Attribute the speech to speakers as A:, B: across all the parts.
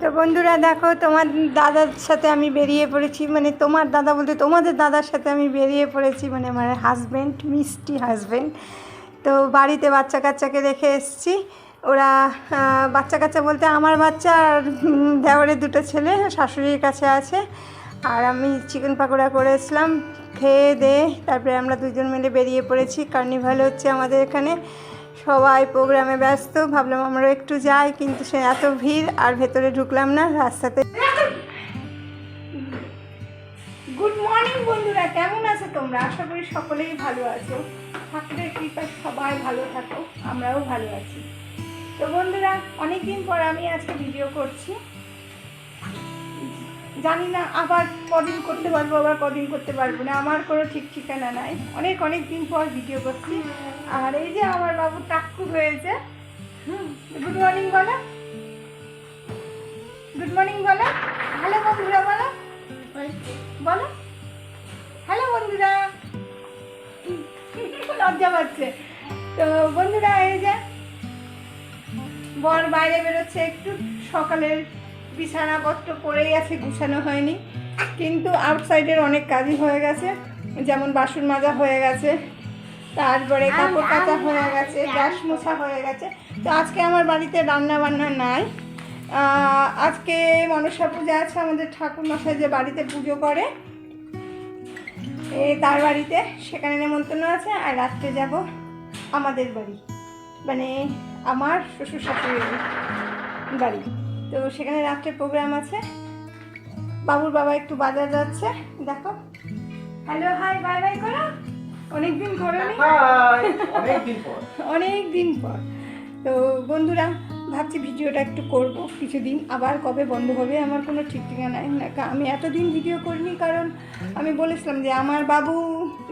A: তো বন্ধুরা দেখো, তোমার দাদার সাথে আমি বেরিয়ে পড়েছি, মানে তোমার দাদা বলতে তোমাদের দাদার সাথে আমি বেরিয়ে পড়েছি, মানে আমার হাজব্যান্ড, মিষ্টি হাজব্যান্ড। তো বাড়িতে বাচ্চা কাচ্চাকে রেখে এসেছি। ওরা বাচ্চা কাচ্চা বলতে আমার বাচ্চা আর দেওয়ারের দুটো ছেলে শাশুড়ির কাছে আছে। আর আমি চিকেন পাকোড়া করেছিলাম, খেয়ে দিয়ে তারপরে আমরা দুজন মিলে বেরিয়ে পড়েছি। কার্নিভাল হচ্ছে আমাদের এখানে, সবাই প্রোগ্রামে ব্যস্ত। ভাবলাম আমরা একটু যাই, কিন্তু সে এত ভিড় আর ভেতরে ঢুকলাম না রাস্তাতে। গুড মর্নিং বন্ধুরা, কেমন আছো তোমরা? আশা করি সকলেই ভালো আছো। ঠাকুরের কৃপায় সবাই ভালো থাকো, আমরাও ভালো আছি। তো বন্ধুরা, অনেকদিন পর আমি আজকে ভিডিও করছি। জানি না আবার কদিন করতে পারবো, আবার কদিন করতে পারবো না, আমার কোনো ঠিক ঠিকানা নাই। অনেক দিন পর ভিডিও করছি। আর এই যে আমার বাবু টাক্কু হয়েছে। গুড মর্নিং বলো, গুড মর্নিং বলো, হ্যালো বন্ধুরা বলো, বলো হ্যালো বন্ধুরা। লজ্জা পাচ্ছে। তো বন্ধুরা, এই যে বর বাইরে বেরোচ্ছে, একটু সকালের বিছানাপত্র পড়েই আছে, গুছানো হয়নি, কিন্তু আউটসাইডের অনেক কাজই হয়ে গেছে। যেমন বাসন মাজা হয়ে গেছে, তারপরে কাপড় কাচা হয়ে গেছে, গ্যাস মোছা হয়ে গেছে। তো আজকে আমার বাড়িতে রান্না বান্না নাই। আজকে মনসা পূজা আছে, আমাদের ঠাকুর মশাই যে বাড়িতে পুজো করে তার বাড়িতে, সেখানে নেমন্তন্ন আছে। আর রাত্রে যাব আমাদের বাড়ি, মানে আমার শ্বশুর শাশুড়ির বাড়ি। তো সেখানে রাত্রে প্রোগ্রাম আছে। বাবুর বাবা একটু বাজার যাচ্ছে, দেখো। হ্যালো, হাই, বাই বাই করো। অনেকদিন করোনি, অনেকদিন পর। তো বন্ধুরা, ভাবছি ভিডিওটা একটু করব কিছুদিন, আবার কবে বন্ধ হবে আমার কোনো ঠিক ঠিকানা নাই। আমি এতদিন ভিডিও করিনি, কারণ আমি বলেছিলাম যে আমার বাবু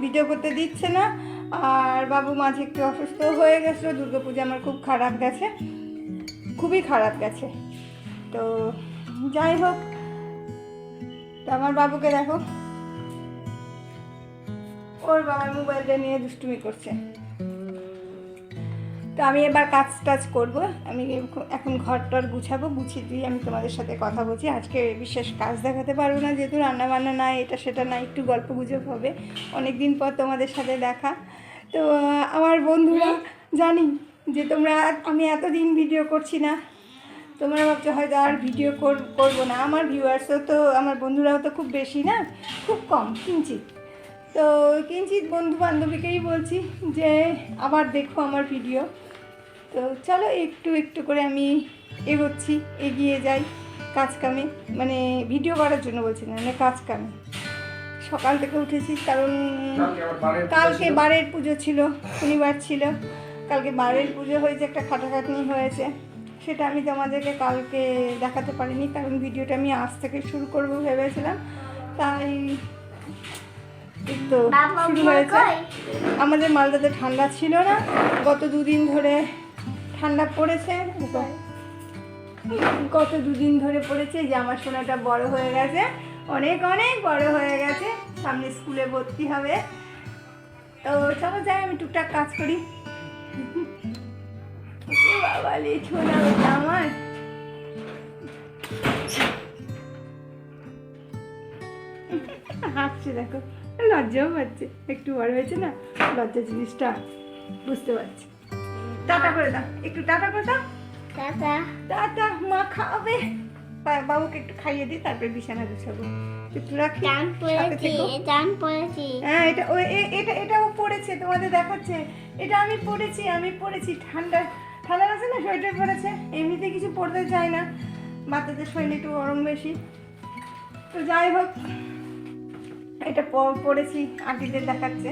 A: ভিডিও করতে দিচ্ছে না। আর বাবু মাঝে একটু অসুস্থ হয়ে গেছিলো, দুর্গাপূজা আমার খুব খারাপ গেছে, খুবই খারাপ গেছে। তো যাই হোক, তো আমার বাবুকে দেখো, ওর বাবার মোবাইলটা নিয়ে দুষ্টুমি করছে। তো আমি এবার কাজ টাজ করবো, আমি এখন ঘর টর গুছাবো, গুছিয়ে দিয়ে আমি তোমাদের সাথে কথা বলছি। আজকে বিশেষ কাজ দেখাতে পারবো না, যেহেতু রান্নাবান্না নাই, এটা সেটা নাই, একটু গল্প গুজব হবে। অনেক দিন পর তোমাদের সাথে দেখা। তো আমার বন্ধুরা, জানি যে তোমরা, আমি এতদিন ভিডিও করছি না, তোমরা ভাবছো হয়তো আর ভিডিও করবো না। আমার ভিউয়ার্সও তো, আমার বন্ধুরাও তো খুব বেশি না, খুব কম, কিঞ্চিত। তো কিঞ্চিত বন্ধু বান্ধবীকেই বলছি যে আবার দেখো আমার ভিডিও। তো চলো একটু একটু করে আমি এগোচ্ছি, এগিয়ে যাই কাজ কামে, মানে ভিডিও করার জন্য বলছি না, মানে কাজ কামে। সকাল থেকে উঠেছি, কারণ কালকে বারের পুজো ছিল, শনিবার ছিল। কালকে বারের পুজো হয়েছে, একটা খাটাখাটনি হয়েছে, সেটা আমি তোমাদেরকে কালকে দেখাতে পারিনি, কারণ ভিডিওটা আমি আজ থেকে শুরু করবো ভেবেছিলাম। তাই তো শুরু হয়েছে। আমাদের মালদাতে ঠান্ডা ছিল না, গত দুদিন ধরে ঠান্ডা পড়েছে, গত দুদিন ধরে পড়েছে। যে আমার সোনাটা বড় হয়ে গেছে, অনেক বড় হয়ে গেছে, সামনে স্কুলে ভর্তি হবে। তো চলো যাই, আমি টুকটাক কাজ করি। বাবা রে, ছোনা বেটা আমার। হাসছে দেখো, লজ্জাও পাচ্ছে, একটু বড় হয়েছে না, লজ্জা জিনিসটা বুঝতে পারছি। টাটা করে দাও, একটু টাটা করে দাও। টাটা টাটা, মা খাবে। বাবুকে একটু খাইয়ে দিই, তারপরে বিছানা গুছাবো। একটু রাখি। হ্যাঁ, এটাও পড়েছে, তোমাদের দেখাচ্ছে। এটা আমি পড়েছি ঠান্ডা আছে না, সোয়েটার পরেছে। এমনিতে কিছু পড়তে চায় না, বাচ্চাদের শরীরে একটু গরম বেশি। তো যাই হোক, এটা পড়েছি, আন্টিদের দেখাচ্ছে।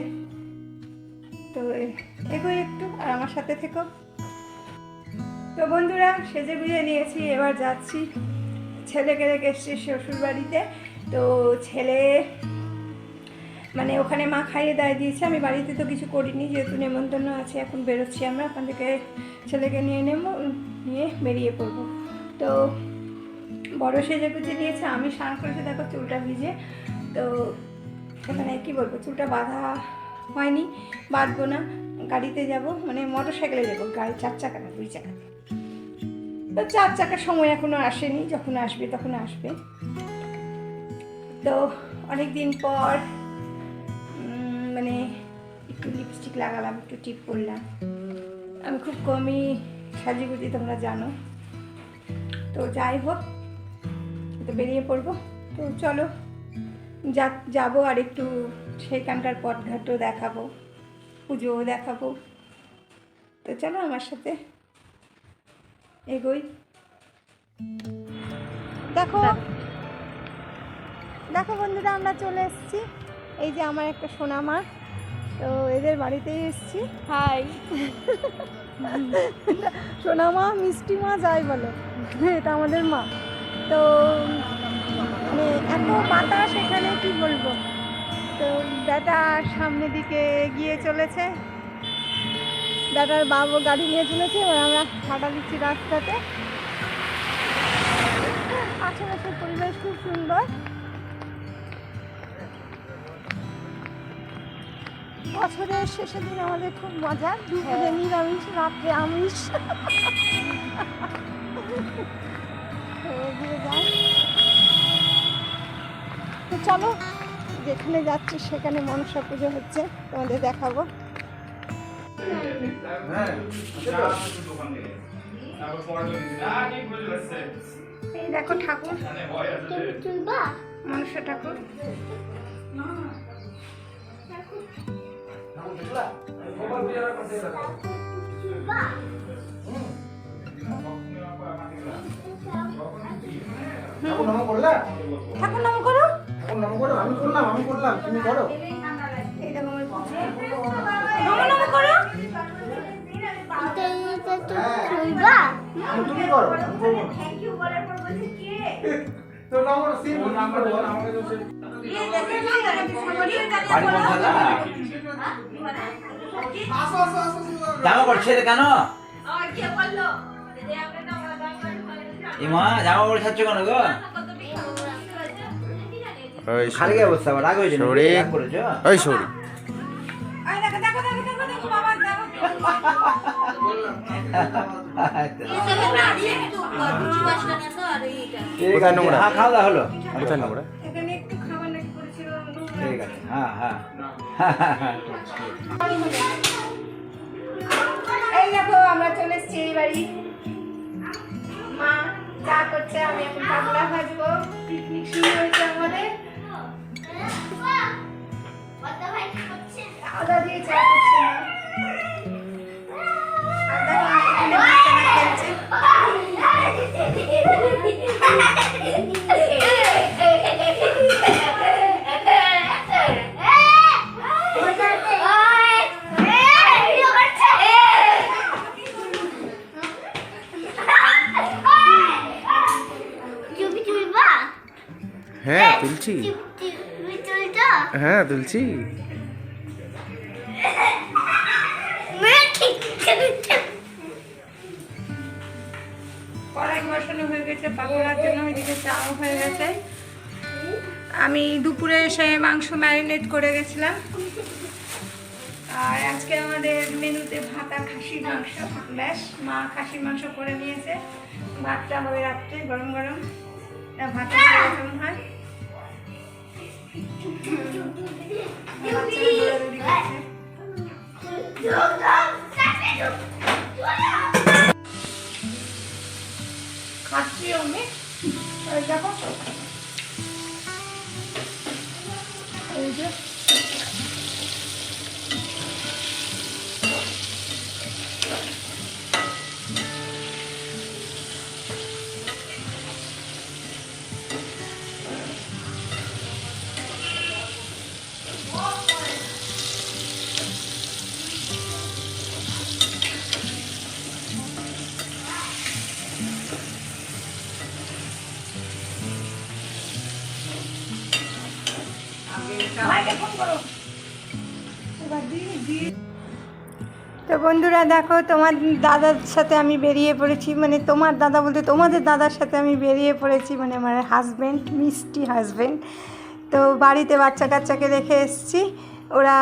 A: তো এগোই একটু, আর আমার সাথে থেকো। তো বন্ধুরা, সেজে গুজে নিয়েছি, এবার যাচ্ছি। ছেলেকে রেখে এসছি শ্বশুর বাড়িতে। তো ছেলে, মানে ওখানে মা খাইয়ে দাইয়ে দিয়েছে, আমি বাড়িতে তো কিছু করিনি, যেহেতু নেমন্তন্ন আছে। এখন বেরোচ্ছি আমরা, ওখান থেকে ছেলেকে নিয়ে বেরিয়ে পড়বো। তো বড় সেজে গুজে নিয়েছে, আমি স্নান করেছি, দেখো চুলটা ভিজে। তো এখানে কী বলবো, চুলটা বাঁধা হয়নি, বাঁধবো না, গাড়িতে যাব, মানে মোটর সাইকেলে যাবো, গাড়ি 4 চাকা না 2 চাকা। তো 4 চাকার সময় এখনও আসেনি, যখন আসবে তখন আসবে। তো অনেক দিন পর মানে একটু লিপস্টিক লাগালাম, একটু টিপ করলাম। আমি খুব কমই সাজিগুজি, তোমরা জানো। তো যাই হোক, তো বেরিয়ে পড়বো। তো চলো যাবো, আর একটু সেখানকার পথঘাটও দেখাবো, পুজোও দেখাবো। তো চলো আমার সাথে এগোই। দেখো দেখো বন্ধুরা, আমরা চলে এসেছি। এই যে আমার একটা সোনা মা, তো এদের বাড়িতেই এসেছি। হাই সোনা মা, মিষ্টি মা, যাই বলো, এটা আমাদের মা। তো মানে এত বাতাস এখানে, কি বলবো। তো দাদা সামনের দিকে গিয়ে চলেছে, দাদার বাবু গাড়ি নিয়ে চলেছে, এবার আমরা হাঁটা দিচ্ছি রাস্তাতে। আশেপাশের পরিবেশ খুব সুন্দর। বছরের শেষের দিন আমাদের খুব মজা, দুপুরে নিরামিষ, রাত্রে আমিষ। তো চলো, যেখানে যাচ্ছি সেখানে মনসা পুজো হচ্ছে, তোমাদের দেখাবো। এই দেখো ঠাকুর, মনসা ঠাকুর। ঠাকুর নাম করো,
B: আমি করলাম, তুমি করো।
A: এই দেখো আমার নাম করো।
B: তুমি করো, আমি করবো না।
A: থ্যাংক ইউ বলার পর বলছে কে
B: তো নাম করো, সিম নাম্বার বল, আমাকে তো সে
C: জামা পড়ছে কেন? ইমা জামা পড়ে ছাড়ছো কেন গো? খালি গায়ে বসতে হবে, রাগ হয়েছে রাগ করেছো?
B: ওই সরি।
C: কোথায় নোংরা? হ্যাঁ, খাওয়া দাওয়া হলো।
B: কোথায় নোংরা?
A: এখানে একটু খাবার নাকি করেছিল,
C: ঠিক আছে, হ্যাঁ হ্যাঁ।
A: এই দেখো আমরা চলে এসেছি এই বাড়ি। মা চা করছে, আমি এখন কাবুলা ভাজবো। পিকনিক শুরু হয়েছে আমাদের। আদা দিয়ে চা করছে মা। আর দেখো এখানে বাচ্চারা খেলছে।
B: হ্যাঁ তুলছি, হ্যাঁ তুলছি।
A: কড়াই বসানো হয়ে গেছে পাকোড়ার জন্য, ওইদিকে চাও হয়ে গেছে। আমি দুপুরে এসে মাংস ম্যারিনেট করে গেছিলাম। আর আজকে আমাদের মেনুতে ভাত আর খাসির মাংস। ব্যাস, মা খাসির মাংস করে নিয়েছে, ভাতটা হবে রাত্রে গরম গরম। ভাতটা কেমন হয়, বাচ্চারা দৌড়াদৌড়ি করছে। খাচ্ছি আমি, দেখো এই যে তো বন্ধুরা দেখো, তোমার দাদার সাথে আমি বেরিয়ে পড়েছি, মানে তোমার দাদা বলতে তোমাদের দাদার সাথে আমি বেরিয়ে পড়েছি, মানে আমার হাজব্যান্ড, মিষ্টি হাজব্যান্ড। তো বাড়িতে বাচ্চা কাচ্চাকে রেখে এসেছি। ওরা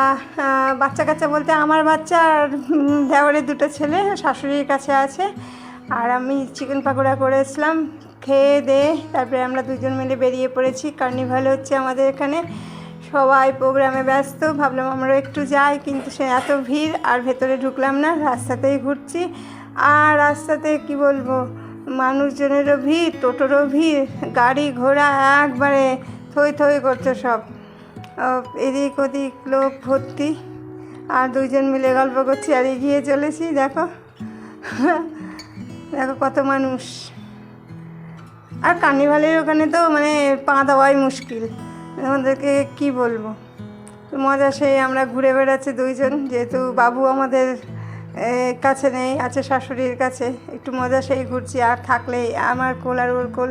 A: বাচ্চা কাচ্চা বলতে আমার বাচ্চা আর দেওয়ারের দুটো ছেলে শাশুড়ির কাছে আছে। আর আমি চিকেন পাকোড়া করেছিলাম। খেয়ে দিয়ে তারপরে আমরা দুজন মিলে বেরিয়ে পড়েছি। কার্নিভাল হচ্ছে আমাদের এখানে, সবাই প্রোগ্রামে ব্যস্ত। ভাবলাম আমরা একটু যাই, কিন্তু সে এত ভিড় আর ভেতরে ঢুকলাম না, রাস্তাতেই ঘুরছি। আর রাস্তাতে কি বলবো, মানুষজনেরও ভিড়, টোটোরও ভিড়, গাড়ি ঘোড়া একবারে থই থই করছে সব, এদিক ওদিক লোক ভর্তি। আর দুজন মিলে গল্প করছি আর এগিয়ে চলেছি। দেখো দেখো কত মানুষ। আর কার্নিভালের ওখানে তো মানে পা দেওয়াই মুশকিল, আমাদেরকে কি বলবো। তো মজা সেই আমরা ঘুরে বেড়াচ্ছি দুইজন, যেহেতু বাবু আমাদের কাছে নেই, আছে শাশুড়ির কাছে। একটু মজা সেই ঘুরছি, আর থাকলে আমার কোল আর ওর কোল।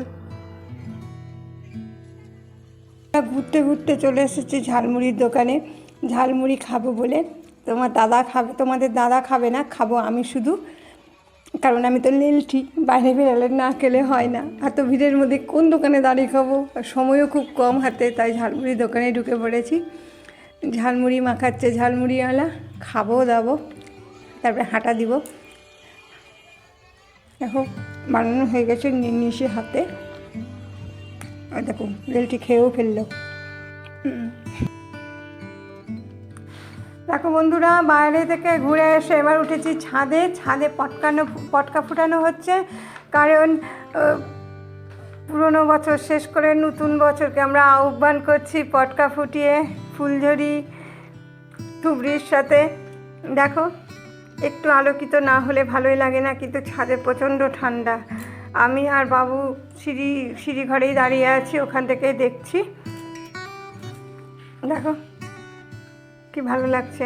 A: ঘুরতে ঘুরতে চলে এসেছি ঝালমুড়ির দোকানে, ঝালমুড়ি খাবো বলে। তোমাদের দাদা খাবে না, খাবো আমি শুধু, কারণ আমি তো লেলঠি, বাইরে বেরোলে না খেলে হয় না। এত ভিড়ের মধ্যে কোন দোকানে দাঁড়িয়ে খাবো, সময়ও খুব কম হাতে, তাই ঝালমুড়ির দোকানে ঢুকে পড়েছি। ঝালমুড়ি মাখাচ্ছে ঝালমুড়িওয়ালা, খাবো দাবো, তারপরে হাঁটা দিব। দেখো বানানো হয়ে গেছে নিশি হাতে। আর দেখো লেলটি খেয়েও ফেললো। দেখো বন্ধুরা, বাইরে থেকে ঘুরে এসে এবার উঠেছি ছাদে। ছাদে পটকা ফুটানো হচ্ছে, কারণ পুরনো বছর শেষ করে নতুন বছরকে আমরা আহ্বান করছি পটকা ফুটিয়ে, ফুলঝড়ি ধুবড়ির সাথে। দেখো একটু আলোকিত না হলে ভালোই লাগে না, কিন্তু ছাদে প্রচণ্ড ঠান্ডা। আমি আর বাবু সিঁড়ি ঘরেই দাঁড়িয়ে আছি, ওখান থেকে দেখছি। দেখো কি ভালো লাগছে,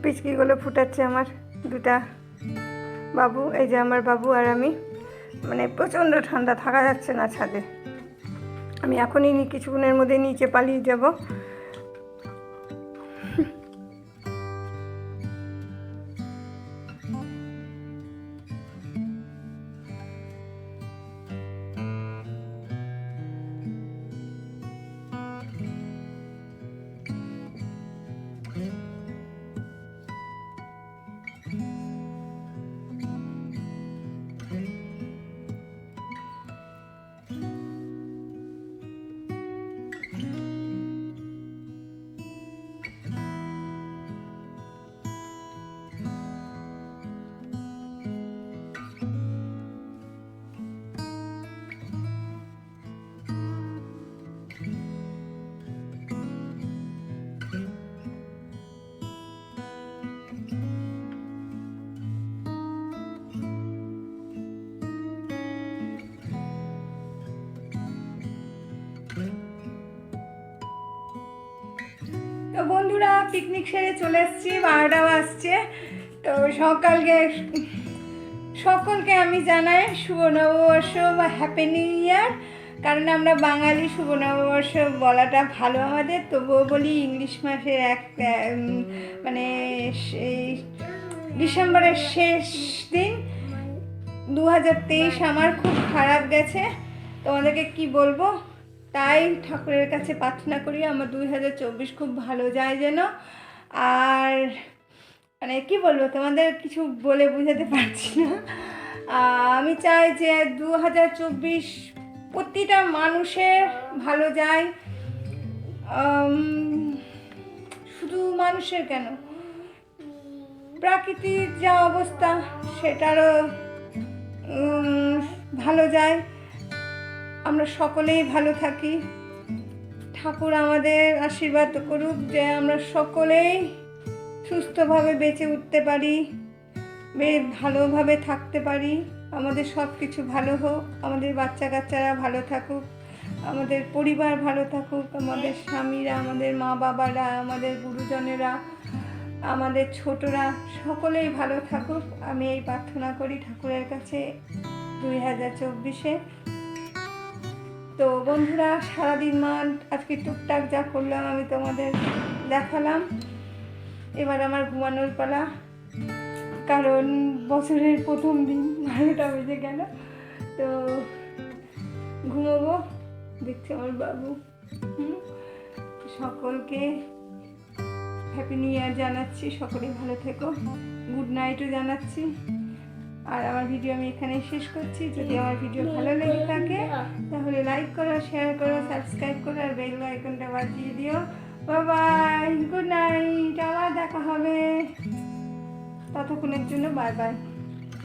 A: পিচকিগুলো ফুটাচ্ছে আমার দুটা বাবু। এই যে আমার বাবু আর আমি, মানে প্রচণ্ড ঠান্ডা, থাকা যাচ্ছে না ছাদে। আমি এখনই কিছুক্ষণের মধ্যে নিচে পালিয়ে যাব। তো বন্ধুরা, পিকনিক সেরে চলে এসেছি, 12টা বাজছে। তো সকলকে আমি জানাই শুভ নববর্ষ বা হ্যাপি নিউ ইয়ার। কারণ আমরা বাঙালি, শুভ নববর্ষ বলাটা ভালো আমাদের, তবুও বলি। ইংলিশ মাসের মানে সেই ডিসেম্বরের শেষ দিন 2023 আমার খুব খারাপ গেছে, তোমাদেরকে কি বলবো। তাই ঠাকুরের কাছে প্রার্থনা করি আমার 2024 খুব ভালো যায় যেন। আর মানে কি বলবো, তোমাদের কিছু বলে বোঝাতে পারছি না। আমি চাই যে 2024 প্রতিটা মানুষের ভালো যায়, শুধু মানুষের কেন, প্রাকৃতিক যা অবস্থা সেটারও ভালো যায়, আমরা সকলেই ভালো থাকি। ঠাকুর আমাদের আশীর্বাদ করুক যে আমরা সকলেই সুস্থভাবে বেঁচে উঠতে পারি, ভালোভাবে থাকতে পারি, আমাদের সব কিছু ভালো হোক, আমাদের বাচ্চা কাচ্চারা ভালো থাকুক, আমাদের পরিবার ভালো থাকুক, আমাদের স্বামীরা, আমাদের মা বাবারা, আমাদের গুরুজনেরা, আমাদের ছোটরা সকলেই ভালো থাকুক। আমি এই প্রার্থনা করি ঠাকুরের কাছে 2024-এ। তো বন্ধুরা, সারাদিন আজকে টুকটাক যা করলাম আমি তোমাদের দেখালাম। এবার আমার ঘুমানোর পালা, কারণ বছরের প্রথম দিন 12টা বেজে গেল। তো ঘুমোবো। দেখছি আমার বাবু। সকলকে হ্যাপি নিউ ইয়ার জানাচ্ছি, সকলেই ভালো থেকো। গুড নাইটও জানাচ্ছি। আর আমার ভিডিও আমি এখানেই শেষ করছি। যদি আমার ভিডিও ভালো লেগে থাকে তাহলে লাইক করো, শেয়ার করো, সাবস্ক্রাইব করো আর বেল আইকনটা বাজিয়ে দিও। বাই, গুড নাইট, আবার দেখা হবে। ততক্ষণের জন্য বাই বাই।